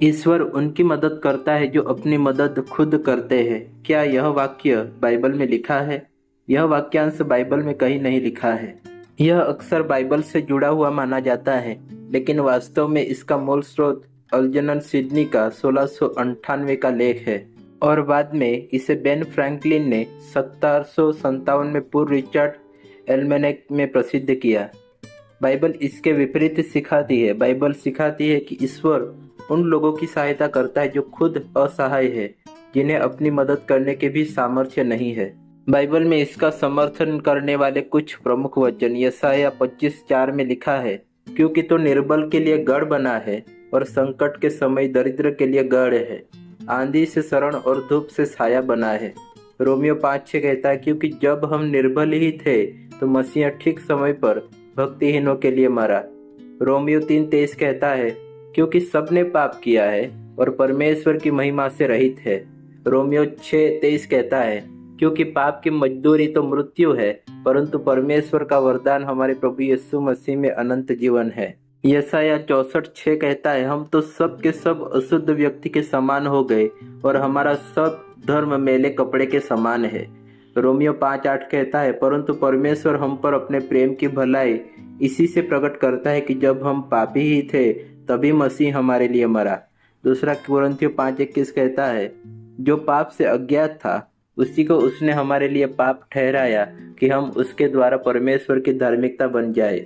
ईश्वर उनकी मदद करता है जो अपनी मदद खुद करते हैं। क्या यह वाक्य बाइबल में लिखा है? यह वाक्यांश बाइबल में कहीं नहीं लिखा है। यह अक्सर बाइबल से जुड़ा हुआ माना जाता है, लेकिन वास्तव में इसका मूल स्रोत अल्जर्नन सिडनी का 1698 का लेख है और बाद में इसे बेन फ्रैंकलिन ने 1757 में पूर्व रिचर्ड एल्मेनेक में प्रसिद्ध किया। बाइबल इसके विपरीत सिखाती है। बाइबल सिखाती है कि ईश्वर उन लोगों की सहायता करता है जो खुद असहाय है, जिन्हें अपनी मदद करने के भी सामर्थ्य नहीं है। बाइबल में इसका समर्थन करने वाले कुछ प्रमुख वचन यशायाह 25:4 में लिखा है, क्योंकि तो निर्बल के लिए गढ़ बना है और संकट के समय दरिद्र के लिए गढ़ है, आंधी से शरण और धूप से छाया बना है। रोमियो 5:6 कहता है, क्योंकि जब हम निर्बल ही थे तो मसीह ठीक समय पर भक्तिहीनों के लिए मरा। रोमियो 3:23 कहता है, क्योंकि सबने पाप किया है और परमेश्वर की महिमा से रहित है। रोमियो 6:23 कहता है, क्योंकि पाप की मजदूरी तो मृत्यु है, परंतु परमेश्वर का वरदान हमारे प्रभु यीशु मसीह में अनंत जीवन है। यशायाह 64:6 कहता है, हम तो सब के सब अशुद्ध व्यक्ति के समान हो गए और हमारा सब धर्म मैले कपड़े के समान है। रोमियो 5:8 कहता है, परंतु परमेश्वर हम पर अपने प्रेम की भलाई इसी से प्रकट करता है कि जब हम पापी ही थे तभी मसीह हमारे लिए मरा। दूसरा कुरिन्थियों 5:21 कहता है, जो पाप से अज्ञात था उसी को उसने हमारे लिए पाप ठहराया कि हम उसके द्वारा परमेश्वर की धार्मिकता बन जाए।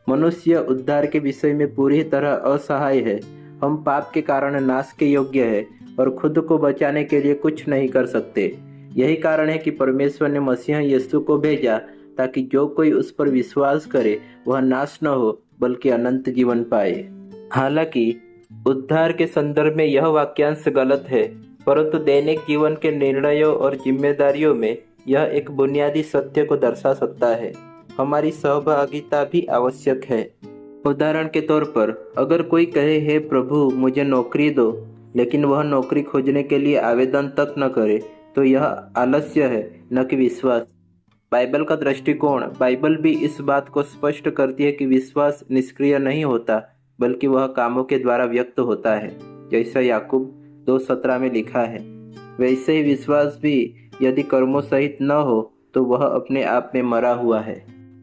मनुष्य उद्धार के विषय में पूरी तरह असहाय है। हम पाप के कारण नाश के योग्य है और खुद को बचाने के लिए कुछ नहीं कर सकते। यही कारण है कि परमेश्वर ने मसीह यीशु को भेजा ताकि जो कोई उस पर विश्वास करे वह नाश न हो बल्कि अनंत जीवन पाए। हालांकि उद्धार के संदर्भ में यह वाक्यांश गलत है, परंतु दैनिक जीवन के निर्णयों और जिम्मेदारियों में यह एक बुनियादी सत्य को दर्शा सकता है। हमारी सहभागिता भी आवश्यक है। उदाहरण के तौर पर, अगर कोई कहे, हे प्रभु मुझे नौकरी दो, लेकिन वह नौकरी खोजने के लिए आवेदन तक न करे, तो यह आलस्य है, न कि विश्वास। बाइबल का दृष्टिकोण, बाइबल भी इस बात को स्पष्ट करती है कि विश्वास निष्क्रिय नहीं होता, बल्कि वह कामों के द्वारा व्यक्त होता है, जैसा याकूब 2:17 में लिखा है। वैसे ही विश्वास भी यदि कर्मों सहित न हो तो वह अपने आप में मरा हुआ है।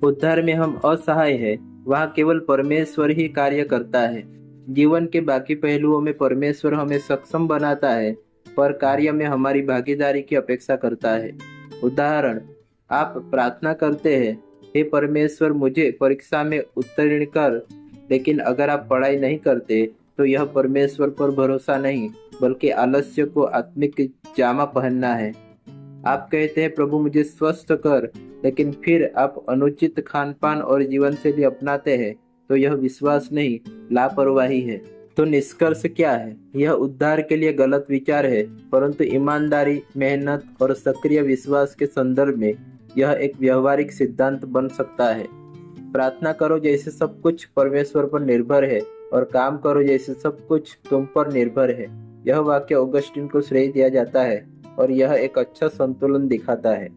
उद्धार में हम असहाय हैं, वहाँ केवल परमेश्वर ही कार्य करता है। जीवन के बाकी पहलुओं में परमेश्वर हमें सक्षम बनाता है, पर कार्य में हमारी भागीदारी की अपेक्षा करता है। उदाहरण, आप प्रार्थना करते हैं, हे परमेश्वर मुझे परीक्षा में उत्तीर्ण कर, लेकिन अगर आप पढ़ाई नहीं करते तो यह परमेश्वर पर भरोसा नहीं बल्कि आलस्य को आत्मिक जामा पहनना है। आप कहते हैं, प्रभु मुझे स्वस्थ कर, लेकिन फिर आप अनुचित खानपान और जीवन शैली अपनाते हैं, तो यह विश्वास नहीं, लापरवाही है। तो निष्कर्ष क्या है? यह उद्धार के लिए गलत विचार है, परंतु ईमानदारी, मेहनत और सक्रिय विश्वास के संदर्भ में यह एक व्यवहारिक सिद्धांत बन सकता है। प्रार्थना करो जैसे सब कुछ परमेश्वर पर निर्भर है और काम करो जैसे सब कुछ तुम पर निर्भर है। यह वाक्य ऑगस्टीन को श्रेय दिया जाता है और यह एक अच्छा संतुलन दिखाता है।